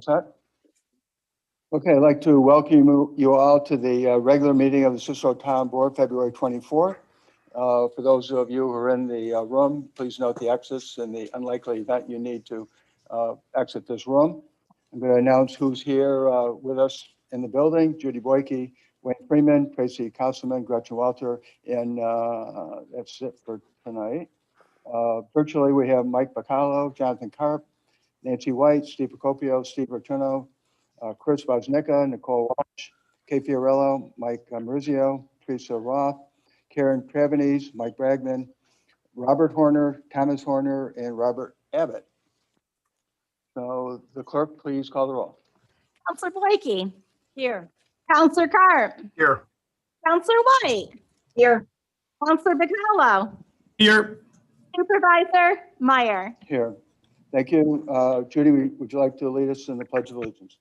What's that? Okay, I'd like to welcome you all to the regular meeting of the Cicero Town Board, February 24th. For those of you who are in the room, please note the exits in the unlikely event you need to exit this room. I'm going to announce who's here with us in the building: Judy Boyke, Wayne Freeman, Tracy Councilman, Gretchen Walter, and that's it for tonight. Virtually, we have Mike Bacallo, Jonathan Karp, Nancy White, Steve Procopio, Steve Rotuno, Chris Woznicka, Nicole Walsh, Kay Fiorello, Mike Marizio, Teresa Roth, Karen Travanese, Mike Bragman, Robert Horner, Thomas Horner, and Robert Abbott. So the clerk, please call the roll. Counselor Boyke. Here. Counselor Karp. Here. Counselor White. Here. Counselor Bacallo. Here. Supervisor Meyer. Here. Thank you. Judy, would you like to lead us in the Pledge of Allegiance?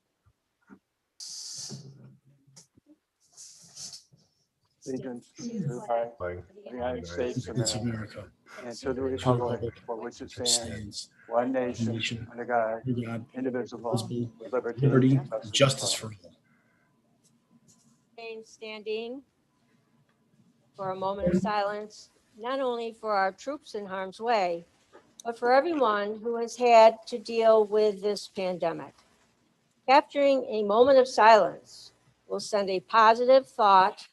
Allegiance to the flag of the United States of America and to the republic for which it stands, one nation, under God, indivisible, with liberty and justice for all. Standing for a moment of silence, not only for our troops in harm's way, but for everyone who has had to deal with this pandemic. Capturing a moment of silence will send a positive thought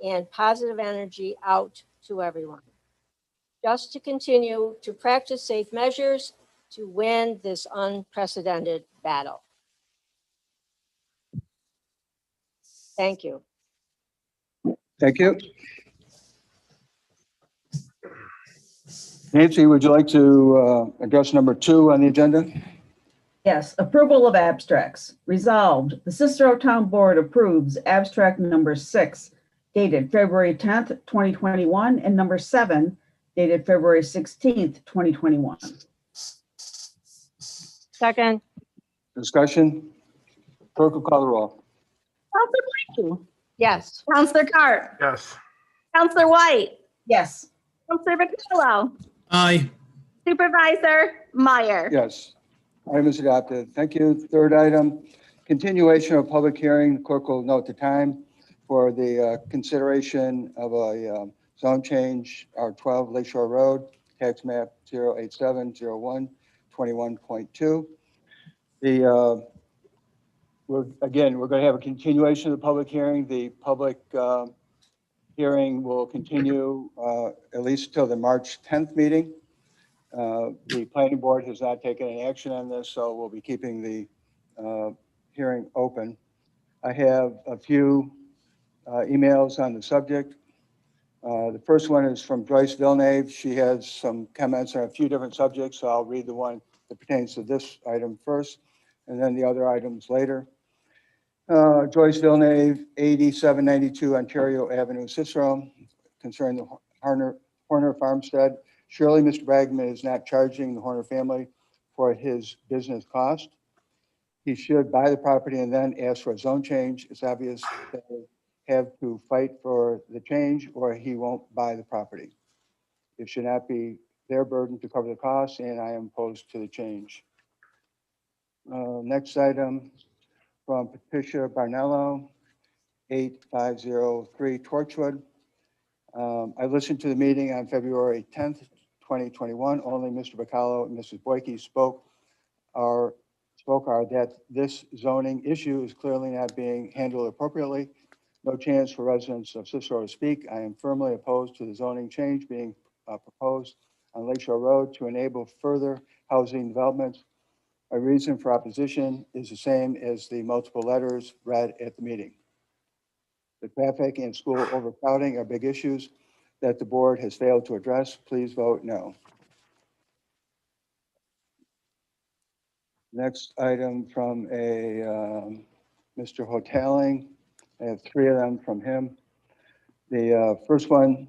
and positive energy out to everyone. Just to continue to practice safe measures to win this unprecedented battle. Thank you. Thank you. Nancy, would you like to address number 2 on the agenda? Yes, approval of abstracts. Resolved, the Cicero Town Board approves abstract number 6, dated February 10th, 2021, and number 7, dated February 16th, 2021. Second. Discussion? Clerk will call the roll. Counselor Boyke. Yes. Counselor Karp. Yes. Counselor White. Yes. Counselor Bacallo. Aye. Supervisor Meyer. Yes. Item is adopted. Thank you. Third item, continuation of public hearing. The clerk will note the time for the consideration of a zone change, R12 Lakeshore Road, tax map 08701 21.2. We're going to have a continuation of the public hearing. The public hearing will continue at least till the March 10th meeting. The planning board has not taken any action on this, so we'll be keeping the hearing open. I have a few emails on the subject. The first one is from Joyce Villeneuve. She has some comments on a few different subjects, so I'll read the one that pertains to this item first, and then the other items later. Joyce Villeneuve, 8792 Ontario Avenue, Cicero, concerning the Horner Farmstead. Surely Mr. Bragman is not charging the Horner family for his business cost. He should buy the property and then ask for a zone change. It's obvious that they have to fight for the change or he won't buy the property. It should not be their burden to cover the costs, and I am opposed to the change. Next item from Patricia Barnello, 8503 Torchwood. I listened to the meeting on February 10th, 2021. Only Mr. Bacallo and Mrs. Boyke spoke are that this zoning issue is clearly not being handled appropriately. No chance for residents of Cicero to speak. I am firmly opposed to the zoning change being proposed on Lakeshore Road to enable further housing development. My reason for opposition is the same as the multiple letters read at the meeting. The traffic and school overcrowding are big issues that the board has failed to address. Please vote no. Next item from a Mr. Hoteling. I have 3 of them from him. The first one,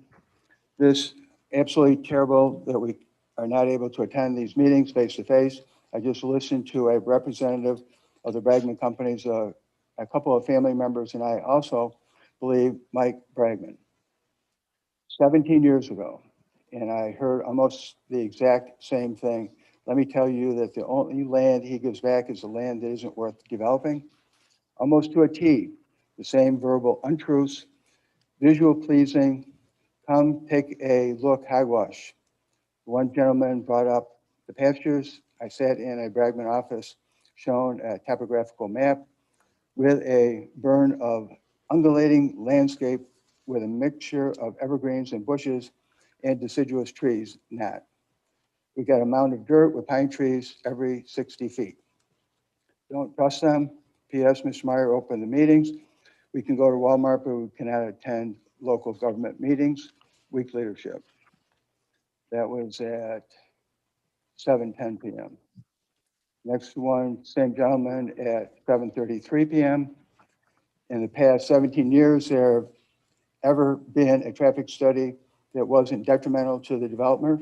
this absolutely terrible that we are not able to attend these meetings face to face. I just listened to a representative of the Bragman companies, a couple of family members, and I also believe Mike Bragman, 17 years ago. And I heard almost the exact same thing Let me tell you that the only land he gives back is the land that isn't worth developing, almost to a T. The same verbal untruths, visual pleasing, come take a look, hogwash. One gentleman brought up the pastures. I sat in a Bragman office shown a topographical map with a burn of undulating landscape with a mixture of evergreens and bushes and deciduous trees, not. We got a mound of dirt with pine trees every 60 feet. Don't trust them. P.S. Mr. Meyer opened the meetings. We can go to Walmart, but we cannot attend local government meetings. Weak leadership. That was at 7:10 p.m. Next one, same gentleman at 7:33 p.m. In the past 17 years, there have ever been a traffic study that wasn't detrimental to the developer.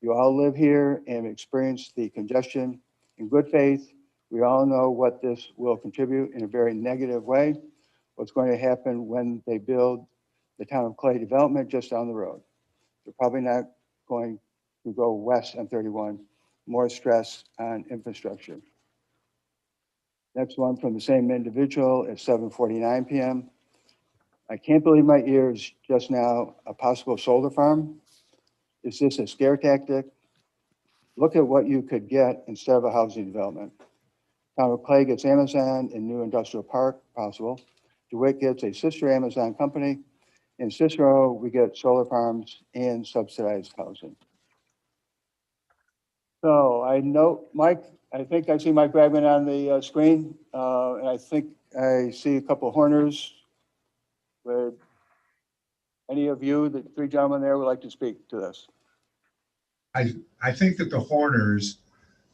You all live here and experience the congestion in good faith. We all know what this will contribute in a very negative way. What's going to happen when they build the town of Clay development just down the road. They're probably not going to go west on 31, more stress on infrastructure. Next one from the same individual at 7:49 p.m. I can't believe my ears just now, a possible solar farm. Is this a scare tactic? Look at what you could get instead of a housing development. Town of Clay gets Amazon and new industrial park possible. DeWitt gets a sister Amazon company. In Cicero, we get solar farms and subsidized housing. So I know, Mike, I think I see Mike Bragman on the screen. And I think I see a couple of Horners. Would any of you, the three gentlemen there, would like to speak to this? I think that the Horners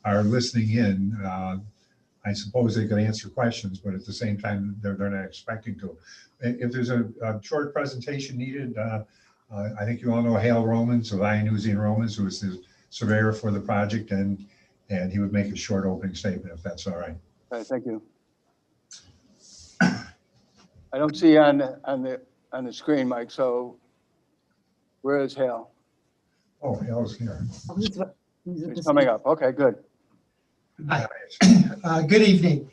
are listening in. I suppose they could answer questions, but at the same time, they're not expecting to. If there's a short presentation needed, I think you all know Hale Romans of Iannuzzi and Romans, who is the surveyor for the project, and he would make a short opening statement if that's all right. All right, thank you. I don't see on the screen, Mike, so where is Hale? Oh, Hale's here. He's coming up. Okay, good. Hi. Good evening.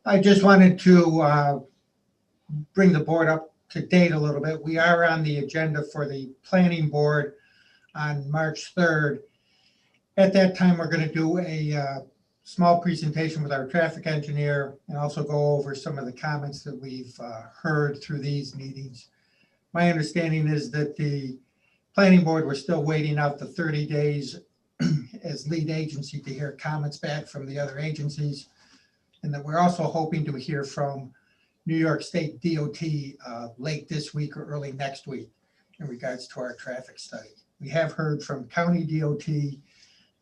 I just wanted to bring the board up to date a little bit. We are on the agenda for the planning board on March 3rd. At that time, we're going to do a small presentation with our traffic engineer and also go over some of the comments that we've heard through these meetings. My understanding is that the planning board, we're still waiting out the 30 days as lead agency to hear comments back from the other agencies. And that we're also hoping to hear from New York State DOT late this week or early next week in regards to our traffic study. We have heard from County DOT.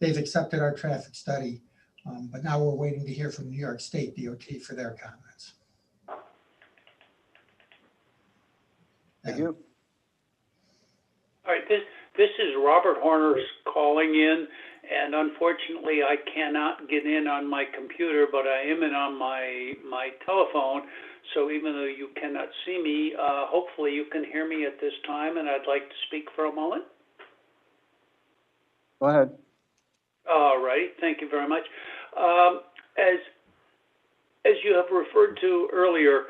They've accepted our traffic study, but now we're waiting to hear from New York State DOT for their comments. Thank you. All right, this is Robert Horners calling in, and unfortunately I cannot get in on my computer, but I am in on my telephone. So even though you cannot see me, hopefully you can hear me at this time, and I'd like to speak for a moment. Go ahead. All right, thank you very much. As you have referred to earlier,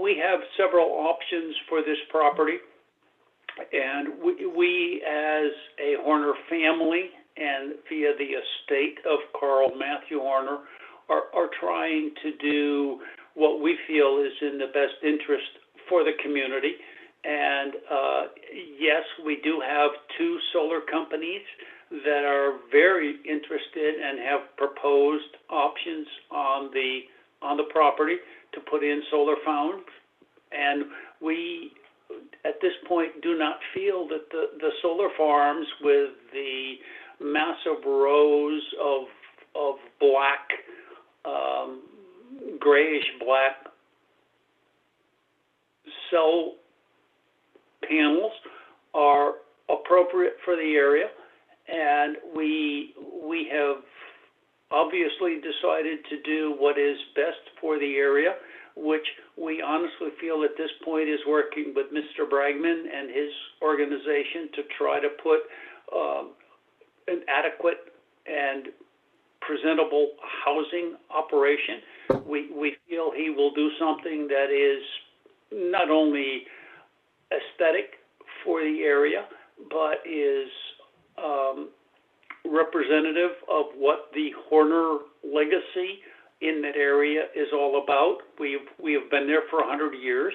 we have several options for this property. And we as a Horner family and via the estate of Carl Matthew Horner are trying to do what we feel is in the best interest for the community. And yes, we do have two solar companies that are very interested and have proposed options on the property to put in solar farms. And we, at this point, do not feel that the solar farms with the massive rows of black, grayish black cell panels are appropriate for the area. And we have obviously decided to do what is best for the area, which we honestly feel at this point is working with Mr. Bragman and his organization to try to put an adequate and presentable housing operation. We feel he will do something that is not only aesthetic for the area, but is representative of what the Horner legacy in that area is all about. We have been there for 100 years.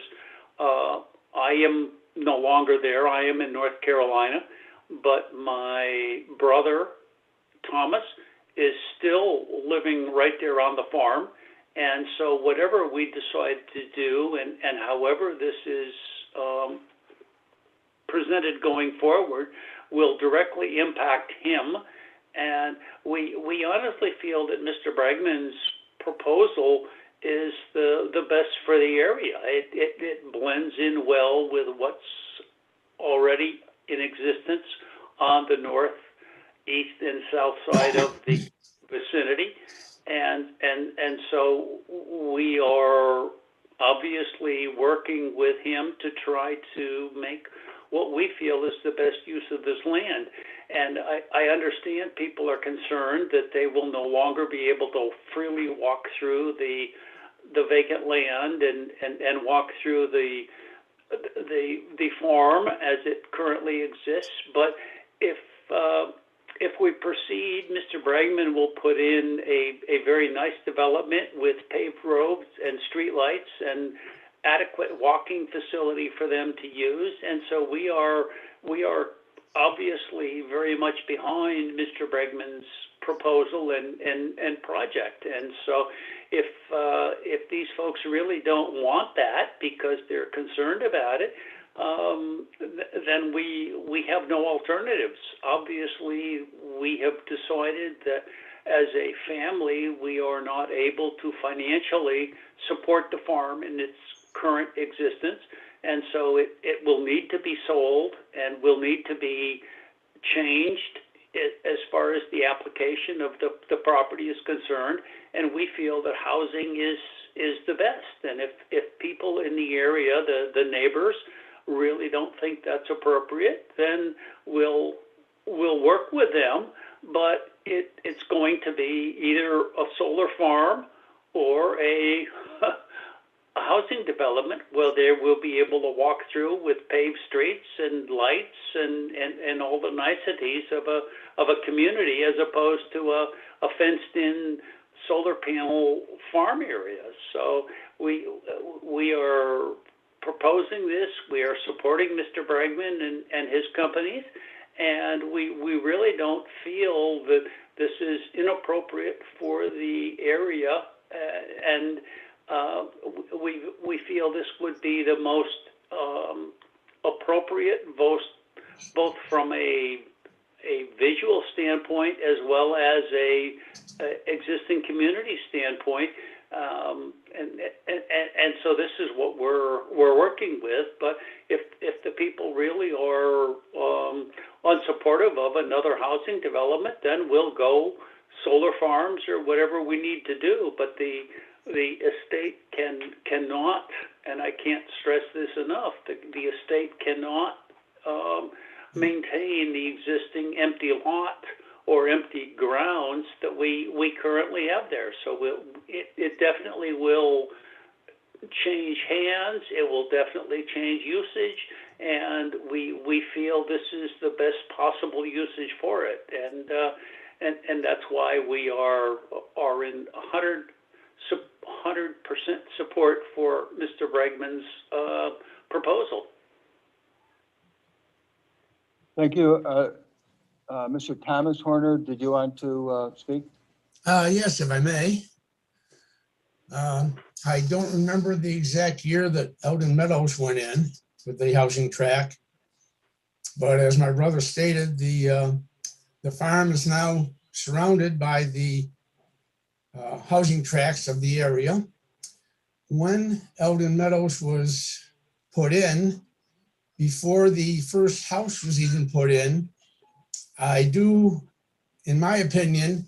I am no longer there. I am in North Carolina, but my brother, Thomas, is still living right there on the farm. And so whatever we decide to do and however this is presented going forward will directly impact him. And we honestly feel that Mr. Bregman's proposal is the best for the area. It blends in well with what's already in existence on the north, east, and south side of the vicinity. And so we are obviously working with him to try to make what we feel is the best use of this land. And I understand people are concerned that they will no longer be able to freely walk through the vacant land and walk through the farm as it currently exists. But if we proceed, Mr. Bregman will put in a very nice development with paved roads and streetlights and adequate walking facility for them to use. And so we are obviously very much behind Mr. Bregman's proposal and project. And so if these folks really don't want that because they're concerned about it, then we have no alternatives. Obviously, we have decided that as a family, we are not able to financially support the farm in its current existence. And so it will need to be sold and will need to be changed as far as the application of the property is concerned. And we feel that housing is the best. And if people in the area, the neighbors, really don't think that's appropriate, then we'll work with them. But it's going to be either a solar farm or a housing development where they will be able to walk through with paved streets and lights and all the niceties of a community, as opposed to a fenced-in solar panel farm area. So we are proposing this. We are supporting Mr. Bregman and his companies, and we really don't feel that this is inappropriate for the area, and we feel this would be the most appropriate, both from a visual standpoint as well as a existing community standpoint, and so this is what we're working with. But if the people really are unsupportive of another housing development, then we'll go solar farms or whatever we need to do. But the estate cannot, and I can't stress this enough, the estate cannot maintain the existing empty lot or empty grounds that we currently have there. So it definitely will change hands. It will definitely change usage, and we feel this is the best possible usage for it. And that's why we are in 100% support for Mr. Bregman's proposal. Thank you. Mr. Thomas Horner, did you want to speak? Yes, if I may. I don't remember the exact year that Eldon Meadows went in with the housing tract, but as my brother stated, the farm is now surrounded by the housing tracts of the area. When Eldon Meadows was put in, before the first house was even put in, in my opinion,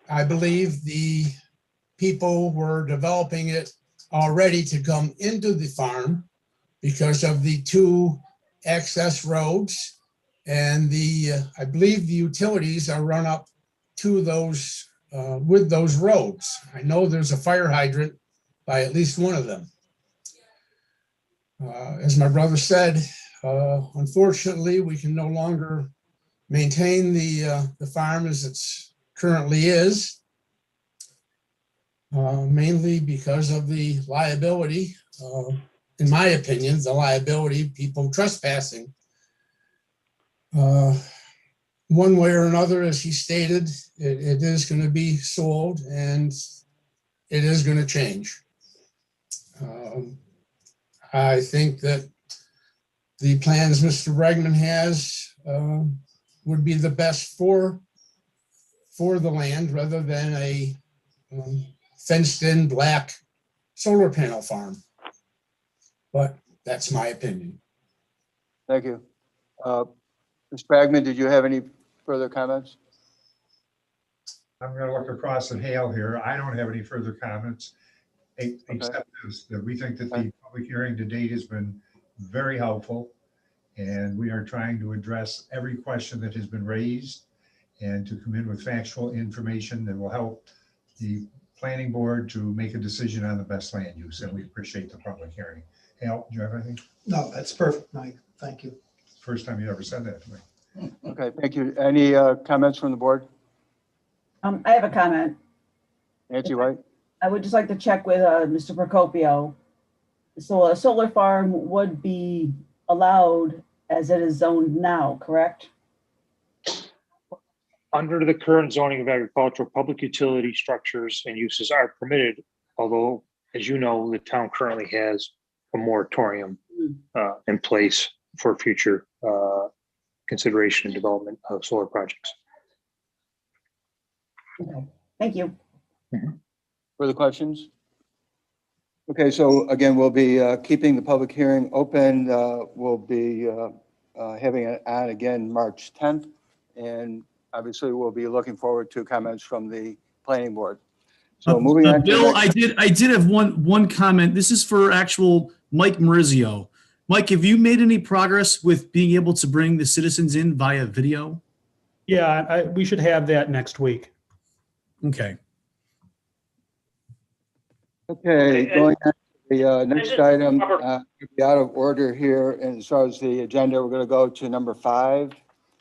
I believe the people were developing it already to come into the farm because of the two access roads And I believe the utilities are run up to those, with those roads. I know there's a fire hydrant by at least one of them. As my brother said, unfortunately, we can no longer maintain the farm as it's currently is, mainly because of the liability, in my opinion, the liability, people trespassing. One way or another, as he stated, it is going to be sold and it is going to change. I think that the plans Mr. Bregman has would be the best for the land rather than a fenced-in black solar panel farm. But that's my opinion. Thank you. Ms. Bragman, did you have any further comments? I'm going to look across at Hale here. I don't have any further comments, except that we think that the public hearing to date has been very helpful. And we are trying to address every question that has been raised and to come in with factual information that will help the planning board to make a decision on the best land use. And we appreciate the public hearing. Hale, do you have anything? No, that's perfect, Mike. Thank you. First time you ever said that to me. Okay, thank you. Any comments from the board? I have a comment. Nancy White? I would just like to check with Mr. Procopio. So a solar farm would be allowed as it is zoned now, correct? Under the current zoning of agricultural, public utility structures and uses are permitted, although, as you know, the town currently has a moratorium in place for future consideration and development of solar projects. Okay, thank you. Further questions? Okay, so again, we'll be keeping the public hearing open. We'll be having it on again March 10th. And obviously, we'll be looking forward to comments from the planning board. So moving on. Bill, I did have one comment. This is for actual Mike Marizio. Mike, have you made any progress with being able to bring the citizens in via video? Yeah, we should have that next week. Okay. Okay, going on to the next item, out of order here, and as far as the agenda, we're going to go to number 5,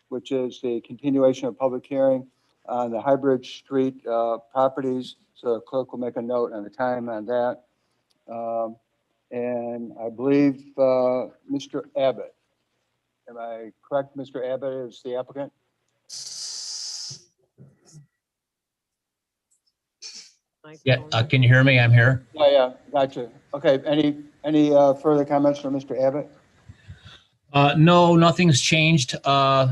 which is the continuation of public hearing on the Hybrid Street properties. So the clerk will make a note on the time on that. And I believe Mr. Abbott. Am I correct? Mr. Abbott is the applicant? Yeah, can you hear me? I'm here. Yeah, gotcha. Okay, any further comments from Mr. Abbott? No, nothing's changed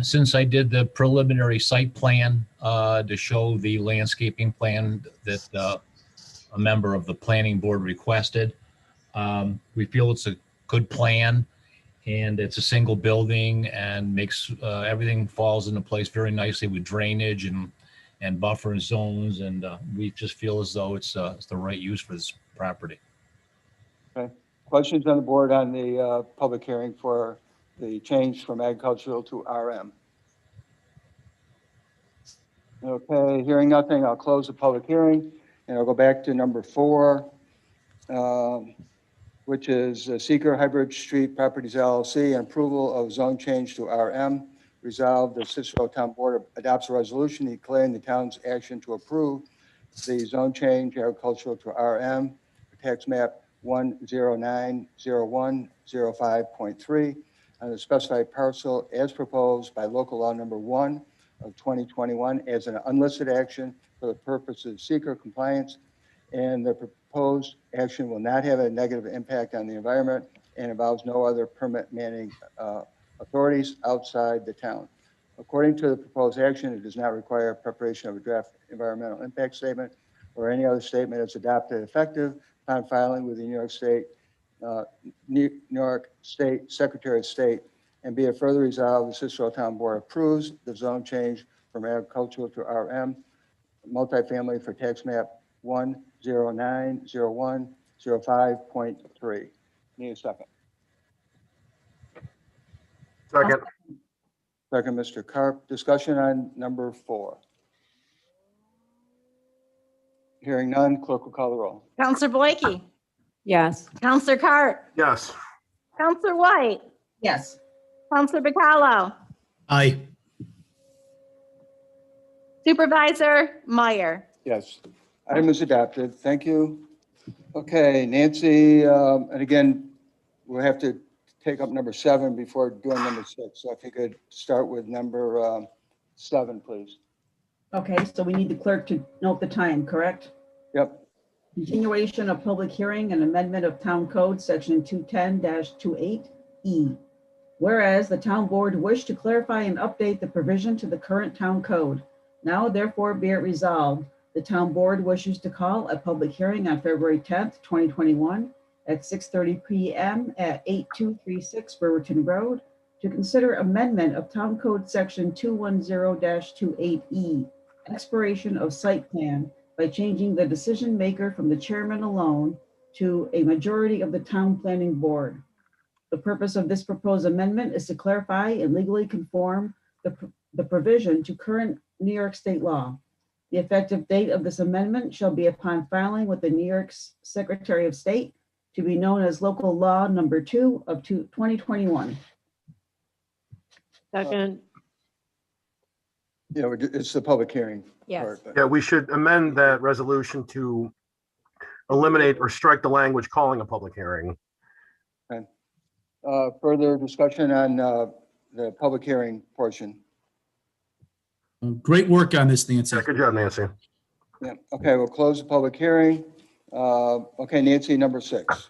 since I did the preliminary site plan to show the landscaping plan that a member of the planning board requested. We feel it's a good plan and it's a single building and makes everything falls into place very nicely with drainage and buffer zones, and we just feel as though it's the right use for this property. Okay. Questions on the board on the public hearing for the change from agricultural to RM? Okay, hearing nothing, I'll close the public hearing and I'll go back to number 4, which is Seeker Hybrid Street Properties LLC and approval of zone change to RM. Resolved, the Cicero Town Board adopts a resolution declaring the town's action to approve the zone change agricultural to RM, tax map 1090105.3 on the specified parcel as proposed by local law number 1 of 2021 as an unlisted action for the purpose of seeker compliance. And the proposed action will not have a negative impact on the environment and involves no other permit manning authorities outside the town. According to the proposed action, it does not require preparation of a draft environmental impact statement or any other statement that's adopted effective upon filing with the New York State Secretary of State. And be it further resolved, the Cicero Town Board approves the zone change from agricultural to RM, multifamily for tax map 1090105.3. Need a second. Second. Second, Mr. Carp. Discussion on number 4. Hearing none, clerk will call the roll. Counselor Boyke, Yes. Counselor Cart, Yes. Counselor White, Yes. Counselor Bacallo, Aye. Supervisor Meyer. Yes, item is adopted. Thank you. Okay, Nancy, and again, we'll have to take up number 7 before doing number 6. So if you could start with number 7, please. Okay, so we need the clerk to note the time, correct? Yep. Continuation of public hearing and amendment of Town Code, Section 210-28E. Whereas the town board wished to clarify and update the provision to the current town code. Now therefore be it resolved, the town board wishes to call a public hearing on February 10th, 2021 at 6:30 PM at 8236 Brewerton Road to consider amendment of Town Code Section 210-28E, expiration of site plan by changing the decision maker from the chairman alone to a majority of the town planning board. The purpose of this proposed amendment is to clarify and legally conform the provision to current New York state law. The effective date of this amendment shall be upon filing with the New York Secretary of State to be known as local law number 2 of 2021. Second. Yeah, it's the public hearing. Yes. part, but- Yeah, we should amend that resolution to eliminate or strike the language calling a public hearing. Further discussion on the public hearing portion. Great work on this, Nancy. Yeah, good job, Nancy. Yeah, okay, we'll close the public hearing. Okay, Nancy, number 6.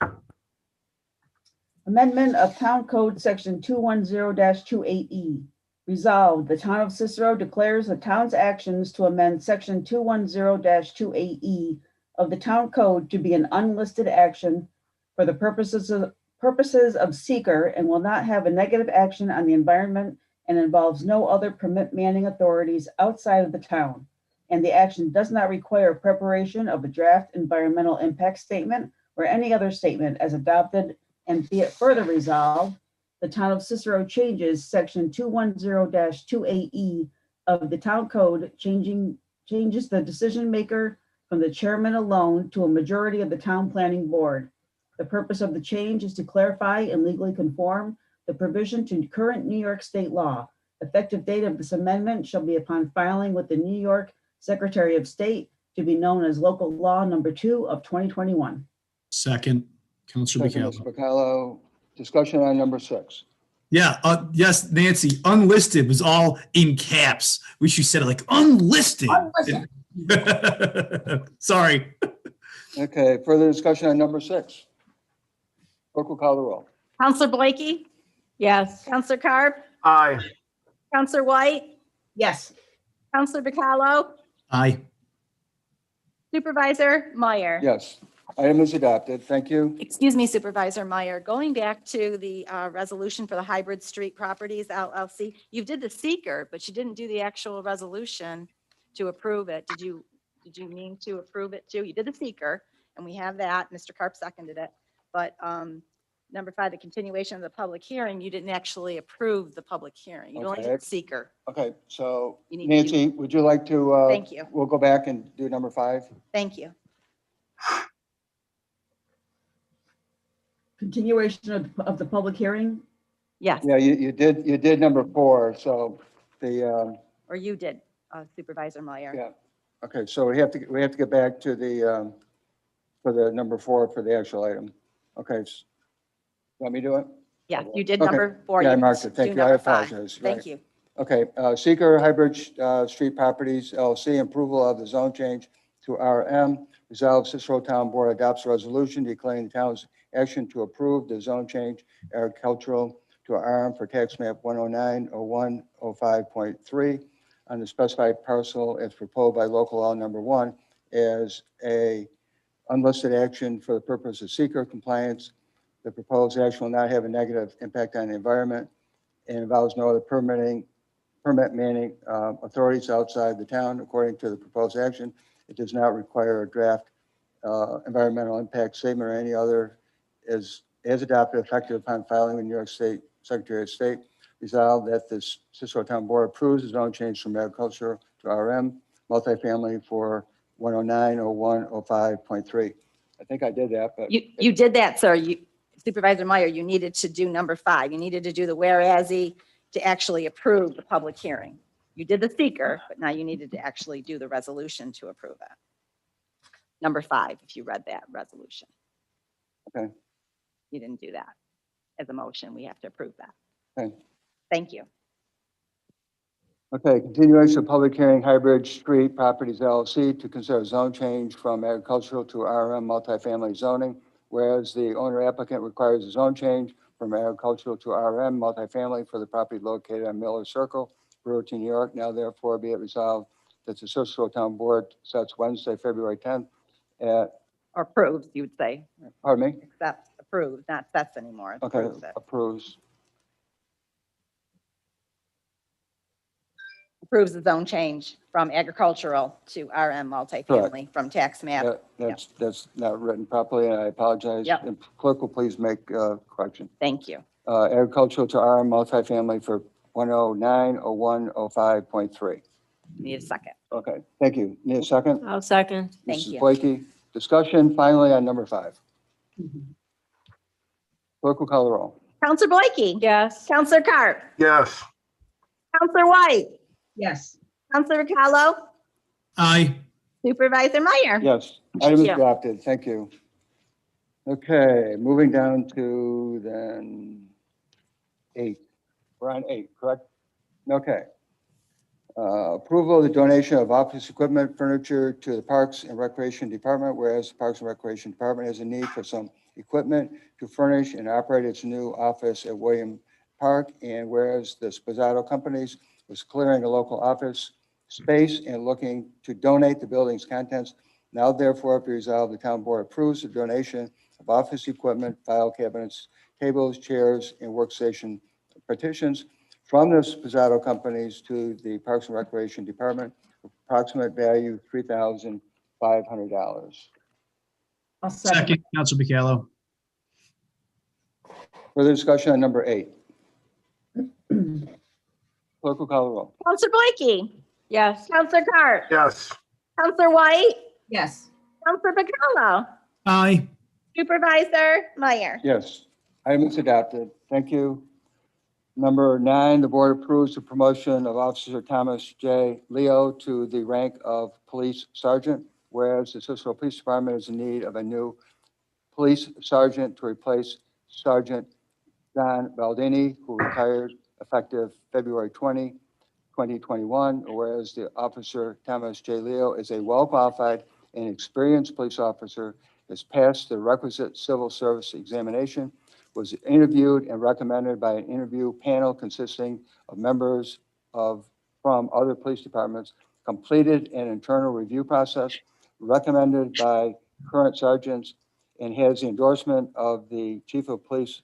Amendment of Town Code Section 210-28E. Resolved, the town of Cicero declares the town's actions to amend Section 210-28E of the town code to be an unlisted action for the purposes of seeker and will not have a negative action on the environment and involves no other permit manning authorities outside of the town. And the action does not require preparation of a draft environmental impact statement or any other statement as adopted. And be it further resolved, the town of Cicero changes Section 210-28E of the town code, changes the decision maker from the chairman alone to a majority of the town planning board. The purpose of the change is to clarify and legally conform the provision to current New York state law. Effective date of this amendment shall be upon filing with the New York Secretary of State to be known as local law number 2 of 2021. Second, Counselor Second, Bacallo. Mr. Bacallo. Discussion on number 6. Yeah, yes, Nancy, unlisted was all in caps. Wish you said it like unlisted. Sorry. Okay, further discussion on number 6. Clerk will call the roll. Counselor Boyke, Yes. Counselor Carp, Aye. Counselor White, Yes. Counselor Bacallo, Aye. Supervisor Meyer. Yes, item is adopted. Thank you. Excuse me, Supervisor Meyer, going back to the resolution for the Hybrid Street Properties LLC, you did the seeker, but you didn't do the actual resolution to approve it. Did you mean to approve it too? You did the seeker, and we have that. Mr. Carp seconded it. But number 5, the continuation of the public hearing, you didn't actually approve the public hearing. You only Okay. did seeker. Okay, so You need to do- Nancy, would you like to? Thank you. We'll go back and do number 5. Thank you. Continuation of the public hearing. Yes, Yeah, you did number 4, so the, or you did, Supervisor Meyer. yeah. Okay, so we have to get back to the, for the number 4 for the actual item. Okay. Want me to do it? Yeah, you did Okay. number 4. Yeah, I You marked do it. Thank you. I number 5. apologize. Thank Right. you. Okay, Seeker Hybrid Street Properties LLC, approval of the zone change to RM. Resolved, Cicero Town Board adopts a resolution declaring the town's action to approve the zone change agricultural to RM for tax map 1090105.3 on the specified parcel as proposed by local law number 1 as a unlisted action for the purpose of seeker compliance. The proposed action will not have a negative impact on the environment and involves no other permit manning authorities outside the town. According to the proposed action, it does not require a draft environmental impact statement or any other as adopted effective upon filing with New York State Secretary of State. resolved that the Cicero Town Board approves the zone change from agriculture to RM multifamily for 1090105.3. I think I did that, but. You did that, sir. Supervisor Meyer, you needed to do number 5. You needed to do the whereas-y to actually approve the public hearing. You did the seeker, but now you needed to actually do the resolution to approve it. Number 5, if you read that resolution. Okay. You didn't do that as a motion. We have to approve that. Okay. Thank you. Okay, continuation of public hearing, Hybrid Street Properties LLC to consider zone change from agricultural to RM multifamily zoning, whereas the owner applicant requires a zone change from agricultural to RM multifamily for the property located on Miller Circle, Brewerton, New York. Now therefore be it resolved that the Cicero Town Board sets Wednesday, February 10th at, Or approves, you would say. pardon me? Accepts, approves, not sets anymore. It's Okay, approves it. approves. Approves the zone change from agricultural to RM multifamily from tax map. That's not written properly, and I apologize. Yep. And clerk will please make correction. Thank you. Agricultural to RM multifamily for 1090105.3. Need a second. Okay, thank you. Need a second? I'll second. Thank Mrs. you. Blakey, discussion finally on number 5. Clerk will call the roll. Counselor Blakey. Yes. Counselor Carp. Yes. Counselor White. Yes. Counselor Vacalo. Aye. Supervisor Meyer. Yes, item is you. adopted. Thank you. Okay, moving down to then 8. We're on 8, correct? Okay. Approval of the donation of office equipment, furniture to the Parks and Recreation Department, whereas the Parks and Recreation Department has a need for some equipment to furnish and operate its new office at William Park, and whereas the Spazzato Companies was clearing a local office space and looking to donate the building's contents, now therefore be resolved, the town board approves the donation of office equipment, file cabinets, tables, chairs, and workstation partitions from the Spazzato Companies to the Parks and Recreation Department, approximate value $3,500. I'll second. Second, Council Bacallo. Further discussion on number 8. Clerk will call the roll. Counselor Blakey. Yes. Counselor Carp. Yes. Counselor White. Yes. Counselor Vacalo. Aye. Supervisor Meyer. Yes, item is adopted. Thank you. Number 9, the board approves the promotion of Officer Thomas J. Leo to the rank of Police Sergeant, whereas the Cicero Police Department is in need of a new police sergeant to replace Sergeant John Baldini, who retired effective February 20, 2021, whereas the Officer Thomas J. Leo is a well-qualified and experienced police officer, has passed the requisite civil service examination, was interviewed and recommended by an interview panel consisting of members from other police departments, completed an internal review process, recommended by current sergeants, and has the endorsement of the Chief of Police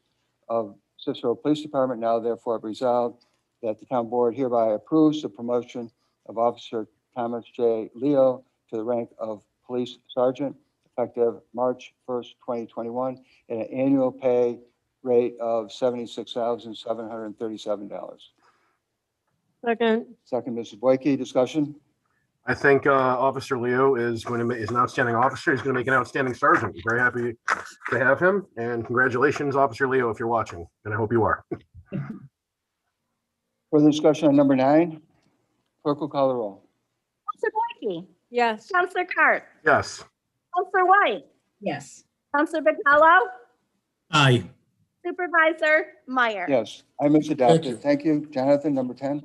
of Cicero Police Department. Now therefore resolved that the town board hereby approves the promotion of Officer Thomas J. Leo to the rank of Police Sergeant effective March 1st, 2021, at an annual pay rate of $76,737. Second. Second, Mrs. Boyke, discussion? I think Officer Leo is going to is an outstanding officer. He's going to make an outstanding sergeant. Very happy to have him. And congratulations, Officer Leo, if you're watching. And I hope you are. Further discussion on number 9? Clerk will call the roll. Counselor Blakey. Yes. Counselor Carp. Yes. Counselor White. Yes. Counselor Vacalo. Aye. Supervisor Meyer. Yes, item is adopted. Thank you. Jonathan, number 10?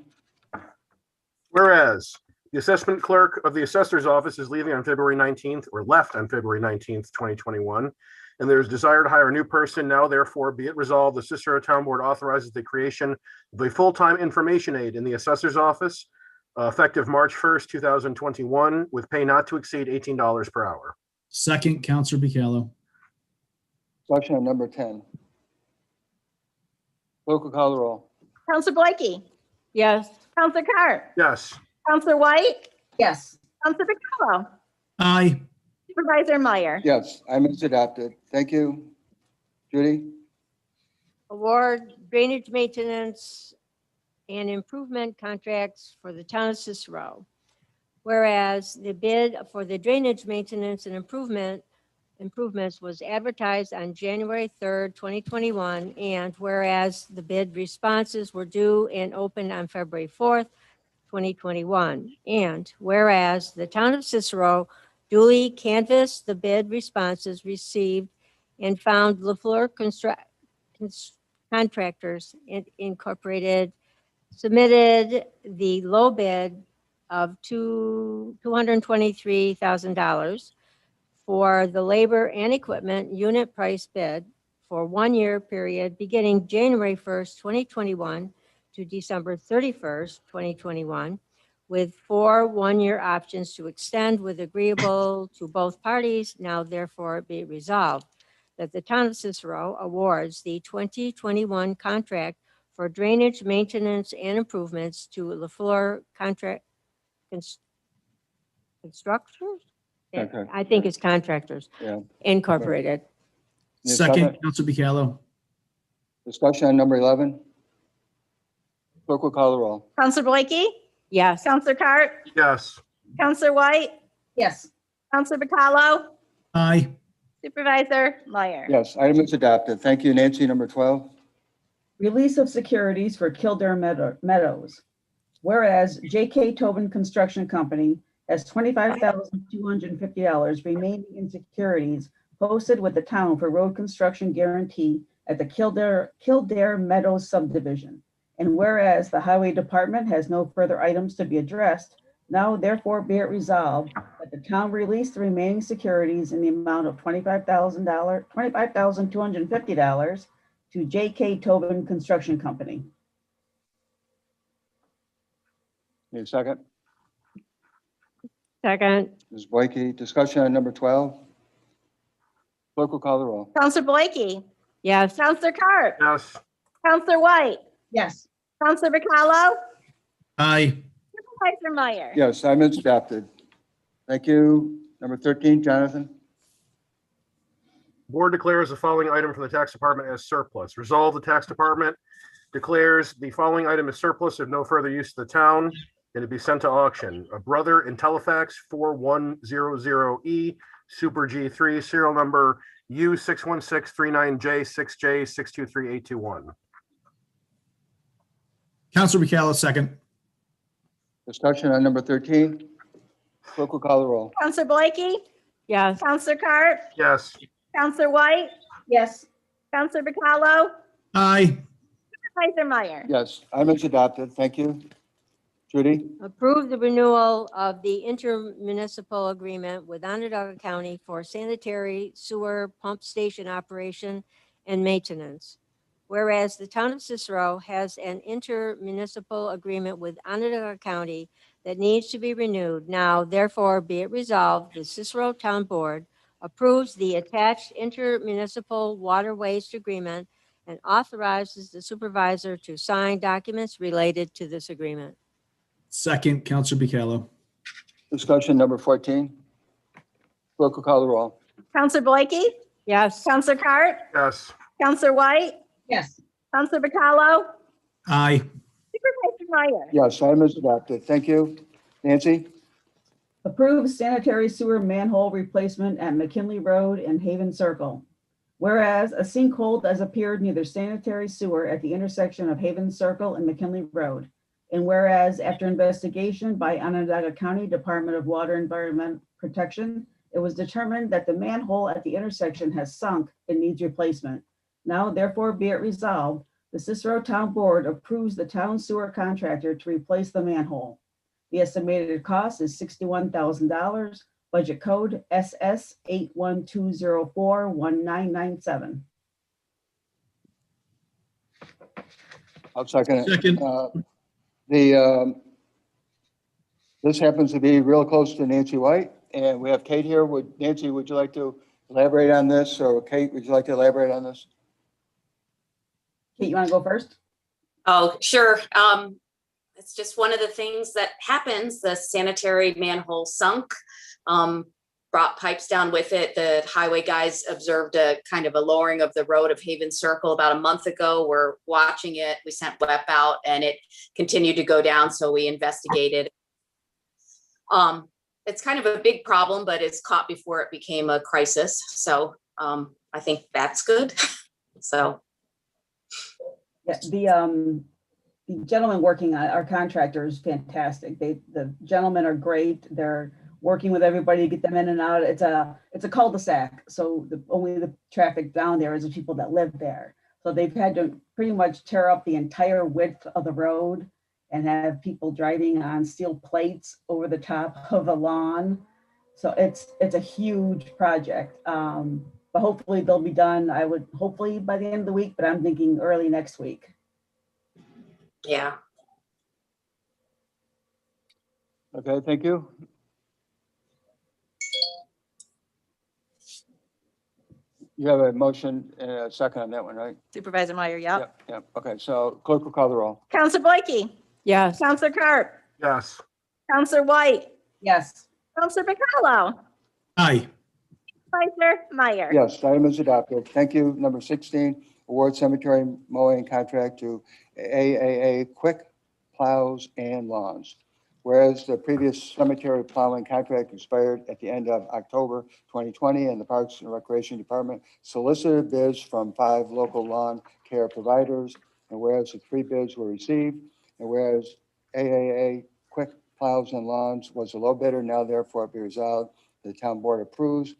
Whereas the assessment clerk of the assessor's office is leaving on February 19th, or left on February 19th, 2021, and there is desire to hire a new person. Now therefore be it resolved, the Cicero Town Board authorizes the creation of a full-time information aide in the assessor's office effective March 1st, 2021, with pay not to exceed $18 per hour. Second, Councilor Bacallo. Discussion on number 10. Clerk will call the roll. Counselor Blakey. Yes. Counselor Carp. Yes. Counselor White. Yes. Counselor Vacalo. Aye. Supervisor Meyer. Yes, item is adopted. Thank you. Judy? Award drainage maintenance and improvement contracts for the town of Cicero. Whereas the bid for the drainage maintenance and improvements was advertised on January 3rd, 2021, and whereas the bid responses were due and opened on February 4th, 2021, and whereas the town of Cicero duly canvassed the bid responses received and found LaFleur Contractors Incorporated submitted the low bid of $223,000 for the labor and equipment unit price bid for 1 year period beginning January 1st, 2021 to December 31st, 2021, with 4 one-year options to extend with agreeable to both parties. Now therefore be resolved that the town of Cicero awards the 2021 contract for drainage maintenance and improvements to LaFleur Constructors? Okay. I think it's Contractors Yeah. Incorporated. Need a Second, Council Bicallo. Discussion on number 11. Clerk will call the roll. Counselor Blakey, Yes. Counselor Cart, Yes. Counselor White, Yes. Counselor Bacallo, Aye. Supervisor Meyer. Yes, item is adopted. Thank you, Nancy. Number 12. Release of securities for Kildare Meadows. Whereas J.K. Tobin Construction Company has $25,250 remaining in securities posted with the town for road construction guarantee at the Kildare Meadows subdivision. And whereas the Highway Department has no further items to be addressed, now therefore be it resolved that the town release the remaining securities in the amount of $25,250 to J.K. Tobin Construction Company. Need a second? Second. Ms. Boyke, discussion on number 12. Clerk will call the roll. Counselor Blakey, Yes. Counselor Cart, Yes. Counselor White, Yes. Counselor Bacallo, Aye. Supervisor Meyer. Yes, item is adopted. Thank you. Number 13, Jonathan. Board declares the following item from the tax department as surplus. Resolve the tax department declares the following item as surplus of no further use to the town and to be sent to auction. A Brother Intellifax 4100E Super G3 serial number U61639J6J623821. Council Bicallo, second. Discussion on number 13. Clerk will call the roll. Counselor Blakey, Yes. Counselor Cart, Yes. Counselor White, Yes. Counselor Bacallo, Aye. Supervisor Meyer. Yes, item is adopted. Thank you. Judy? Approve the renewal of the intermunicipal agreement with Onondaga County for sanitary sewer pump station operation and maintenance. Whereas the town of Cicero has an intermunicipal agreement with Onondaga County that needs to be renewed. Now therefore be it resolved, the Cicero Town Board approves the attached intermunicipal water waste agreement and authorizes the supervisor to sign documents related to this agreement. Second, Council Bicallo. Discussion number 14. Clerk will call the roll. Counselor Blakey, Yes. Counselor Cart, Yes. Counselor White, Yes. Counselor Bacallo, Aye. Supervisor Meyer. Yes, item is adopted. Thank you. Nancy? Approve sanitary sewer manhole replacement at McKinley Road and Haven Circle. Whereas a sinkhole has appeared near the sanitary sewer at the intersection of Haven Circle and McKinley Road. And whereas after investigation by Onondaga County Department of Water Environment Protection, it was determined that the manhole at the intersection has sunk and needs replacement. Now therefore be it resolved, the Cicero Town Board approves the town sewer contractor to replace the manhole. The estimated cost is $61,000, budget code SS 812041997. I'll second it. Second. This happens to be real close to Nancy White, and we have Kate here. Nancy, would you like to elaborate on this? Or Kate, would you like to elaborate on this? Kate, you want to go first? Oh, sure. It's just one of the things that happens. The sanitary manhole sunk. brought pipes down with it. The highway guys observed a kind of a lowering of the road of Haven Circle about a month ago. We're watching it. We sent WEP out and it continued to go down. So we investigated. It's kind of a big problem, but it's caught before it became a crisis. So I think that's good. So. Yeah, the gentleman working on our contractor is fantastic. The gentlemen are great. They're working with everybody to get them in and out. It's a cul-de-sac. So only the traffic down there is the people that live there. So they've had to pretty much tear up the entire width of the road and have people driving on steel plates over the top of a lawn. So it's a huge project. But hopefully they'll be done. I would hopefully by the end of the week, but I'm thinking early next week. Yeah. Okay, thank you. You have a motion and a second on that one, right? Supervisor Meyer, yep. Yep. Okay, so clerk will call the roll. Counselor Boyke, Yes. Counselor Carp, Yes. Counselor White, Yes. Counselor Bacallo, Aye. Supervisor Meyer. Yes, item is adopted. Thank you. Number 16, award cemetery mowing contract to AAA Quick Plows and Lawns. Whereas the previous cemetery plowing contract expired at the end of October 2020 and the Parks and Recreation Department solicited bids from 5 local lawn care providers, and whereas the 3 bids were received, and whereas AAA Quick Plows and Lawns was the low bidder, now therefore be resolved, the town board approves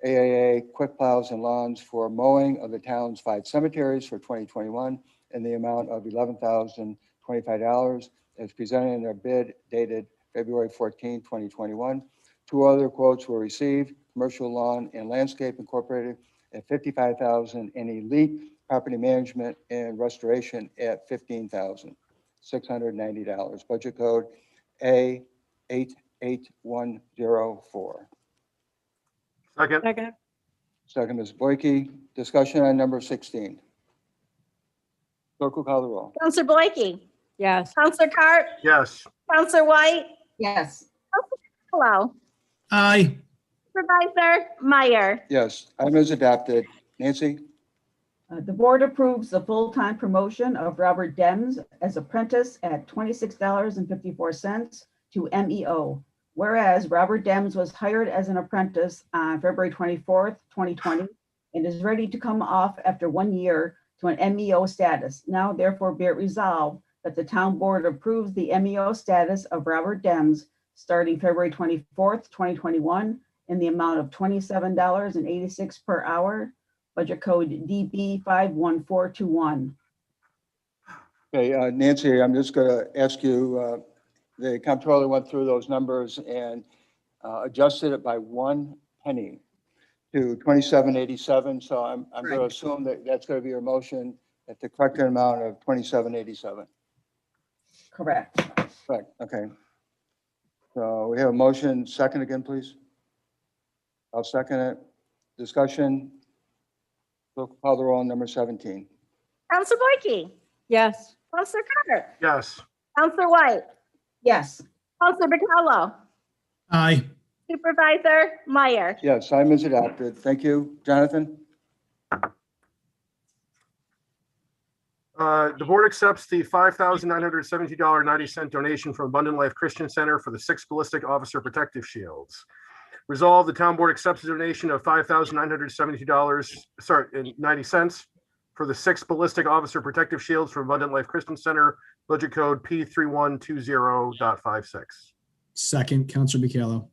AAA Quick Plows and Lawns for mowing of the town's 5 cemeteries for 2021 in the amount of $11,025 as presented in their bid dated February 14, 2021. 2 other quotes were received, Commercial Lawn and Landscape Incorporated at $55,000 and Elite Property Management and Restoration at $15,690. Budget code A88104. Second. Second, Ms. Boyke. Discussion on number 16. Clerk will call the roll. Counselor Boyke, Yes. Counselor Carp, Yes. Counselor White, Yes. Bacallo, Aye. Supervisor Meyer. Yes, item is adopted. Nancy? The board approves the full-time promotion of Robert Dems as apprentice at $26.54 to MEO. Whereas Robert Dems was hired as an apprentice on February 24th, 2020, and is ready to come off after 1 year to an MEO status. Now therefore be it resolved that the town board approves the MEO status of Robert Dems starting February 24th, 2021 in the amount of $27.86 per hour. Budget code DB 51421. Okay, Nancy, I'm just going to ask you, the comptroller went through those numbers and adjusted it by 1 penny to 27.87. So I'm going to assume that that's going to be your motion at the correct amount of 27.87. Correct. Correct. Okay. So we have a motion. Second again, please. I'll second it. Discussion. Call the roll on number 17. Counselor Boyke, Yes. Counselor Carp, Yes. Counselor White, Yes. Counselor Bacallo, Aye. Supervisor Meyer. Yes, item is adopted. Thank you. Jonathan? The board accepts the $5,970.90 donation from Abundant Life Christian Center for the 6 ballistic officer protective shields. Resolved, the town board accepts a donation of $5,972.90 for the 6 ballistic officer protective shields from Abundant Life Christian Center, budget code P3120.56. Second, Counselor Bacallo.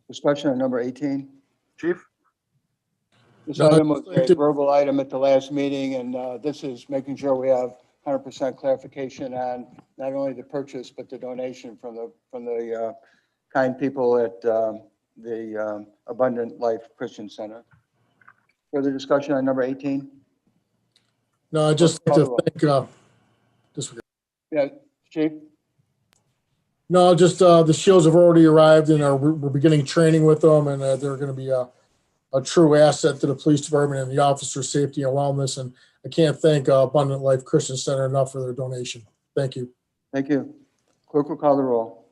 Discussion on number 18. Chief? This item was a verbal item at the last meeting, and this is making sure we have 100% clarification on not only the purchase, but the donation from the kind people at the Abundant Life Christian Center. Further discussion on number 18? No, I just like to thank, Yeah, Chief? no, just the shields have already arrived and we're beginning training with them, and they're going to be a true asset to the police department and the officer safety and wellness. And I can't thank Abundant Life Christian Center enough for their donation. Thank you. Thank you. Clerk will call the roll.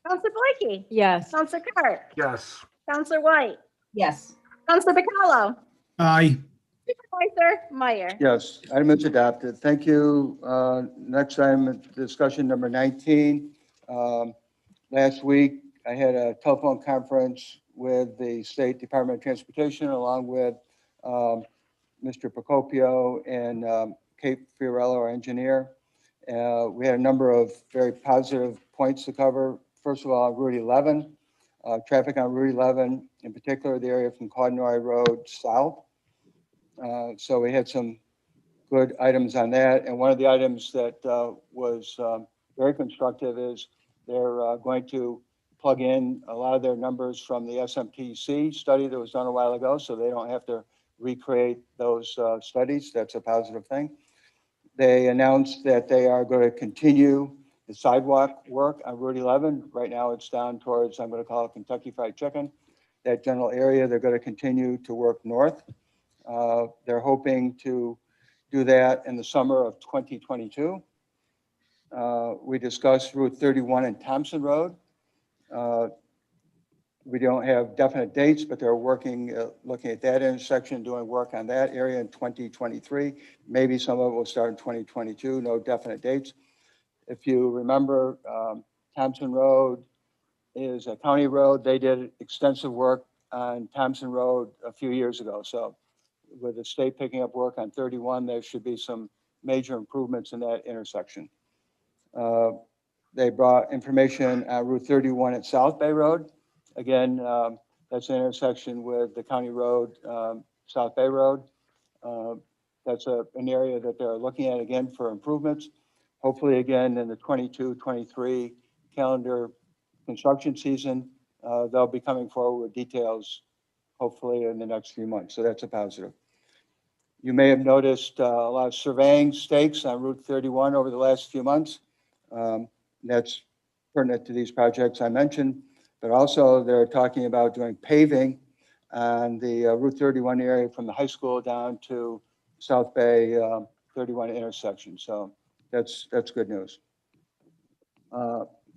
Counselor Boyke, Yes. Counselor Carp, Yes. Counselor White, Yes. Counselor Bacallo, Aye. Supervisor Meyer. Yes, item is adopted. Thank you. Next item, discussion number 19. Last week, I had a telephone conference with the State Department of Transportation along with Mr. Procopio and Kate Fiorello, our engineer. We had a number of very positive points to cover. First of all, Route 11, traffic on Route 11, in particular, the area from Quadnoy Road south. So we had some good items on that. And one of the items that was very constructive is they're going to plug in a lot of their numbers from the SMTC study that was done a while ago, so they don't have to recreate those studies. That's a positive thing. They announced that they are going to continue the sidewalk work on Route 11. Right now it's down towards, I'm going to call it Kentucky Fried Chicken. That general area, they're going to continue to work north. They're hoping to do that in the summer of 2022. We discussed Route 31 and Thompson Road. We don't have definite dates, but they're working, looking at that intersection, doing work on that area in 2023. Maybe some of it will start in 2022, no definite dates. If you remember, Thompson Road is a county road. They did extensive work on Thompson Road a few years ago. So with the state picking up work on 31, there should be some major improvements in that intersection. They brought information on Route 31 at South Bay Road. Again, that's an intersection with the county road, South Bay Road. That's an area that they're looking at again for improvements. Hopefully again in the 22-23 calendar construction season, they'll be coming forward with details hopefully in the next few months. So that's a positive. You may have noticed a lot of surveying stakes on Route 31 over the last few months. That's pertinent to these projects I mentioned, but also they're talking about doing paving on the Route 31 area from the high school down to South Bay 31 intersection. So that's good news.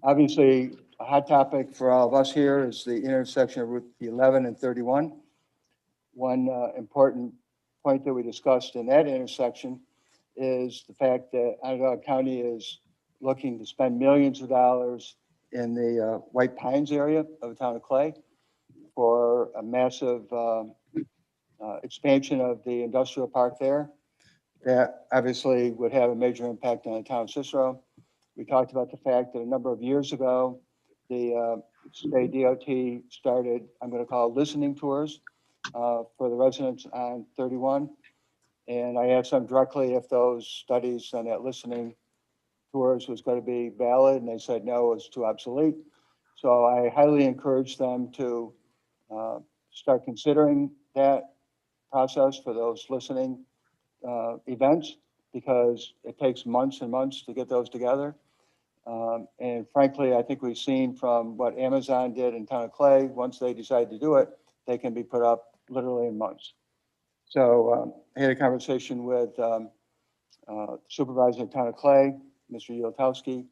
Obviously, a hot topic for all of us here is the intersection of Route 11 and 31. One important point that we discussed in that intersection is the fact that Onondaga County is looking to spend millions of dollars in the White Pines area of the town of Clay for a massive expansion of the industrial park there. That obviously would have a major impact on the town of Cicero. We talked about the fact that a number of years ago, the state DOT started, I'm going to call it listening tours for the residents on 31. And I asked them directly if those studies on that listening tours was going to be valid, and they said no, it was too obsolete. So I highly encourage them to start considering that process for those listening events, because it takes months and months to get those together. And frankly, I think we've seen from what Amazon did in town of Clay, once they decide to do it, they can be put up literally in months. So I had a conversation with supervisor of town of Clay, Mr. Yoltowski,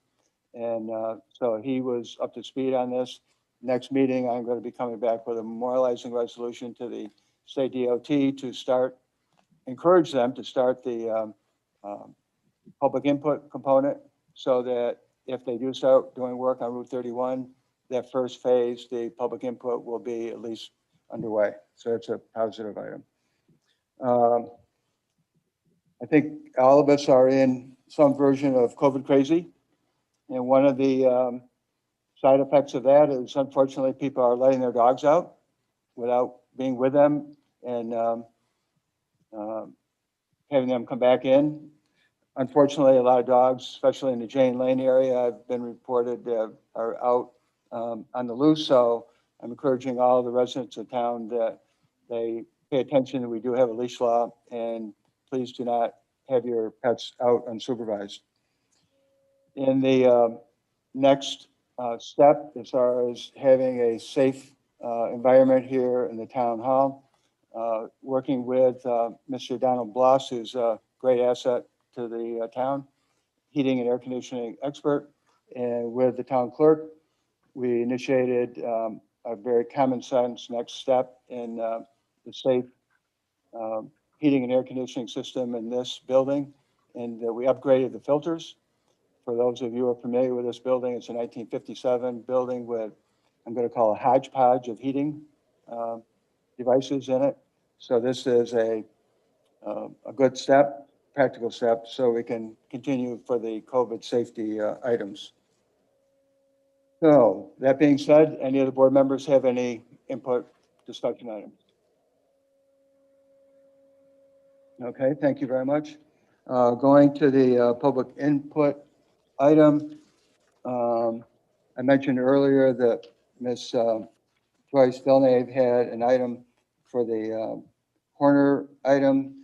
and so he was up to speed on this. Next meeting, I'm going to be coming back with a memorializing resolution to the state DOT to start, encourage them to start the public input component, so that if they do start doing work on Route 31, that first phase, the public input will be at least underway. So it's a positive item. I think all of us are in some version of COVID crazy. And one of the side effects of that is, unfortunately, people are letting their dogs out without being with them and having them come back in. Unfortunately, a lot of dogs, especially in the Jane Lane area, have been reported are out on the loose. So I'm encouraging all the residents of town that they pay attention that we do have a leash law, and please do not have your pets out unsupervised. In the next step, as far as having a safe environment here in the town hall, working with Mr. Donald Bloss, who's a great asset to the town, heating and air conditioning expert, and with the town clerk, we initiated a very common sense next step in the safe heating and air conditioning system in this building. And we upgraded the filters. For those of you who are familiar with this building, it's a 1957 building with, I'm going to call a hodgepodge of heating devices in it. So this is a good step, practical step, so we can continue for the COVID safety items. So that being said, any of the board members have any input, discussion items? Okay, thank you very much. Going to the public input item. I mentioned earlier that Ms. Joyce Villeneuve had an item for the corner item,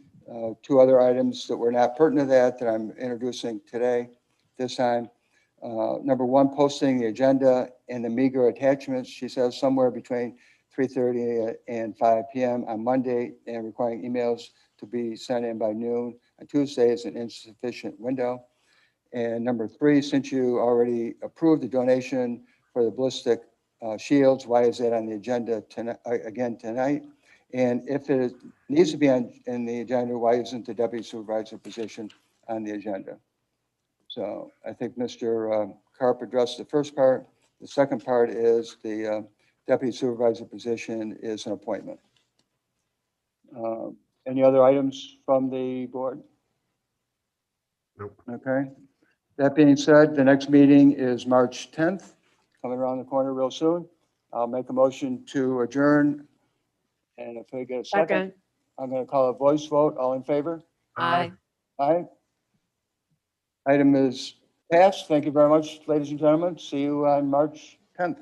two other items that were not pertinent to that I'm introducing today, this time. Number one, posting the agenda and the meager attachments. She says somewhere between 3:30 and 5 p.m. on Monday, and requiring emails to be sent in by noon on Tuesday is an insufficient window. And number three, since you already approved the donation for the ballistic shields, why is that on the agenda tonight, again tonight? And if it needs to be in the agenda, why isn't the deputy supervisor position on the agenda? So I think Mr. Carp addressed the first part. The second part is the deputy supervisor position is an appointment. Any other items from the board? Nope. Okay. That being said, the next meeting is March 10th, coming around the corner real soon. I'll make a motion to adjourn. And if I get a second, I'm going to call a voice vote. All in favor? Aye. Aye. Item is passed. Thank you very much, ladies and gentlemen. See you on March 10th.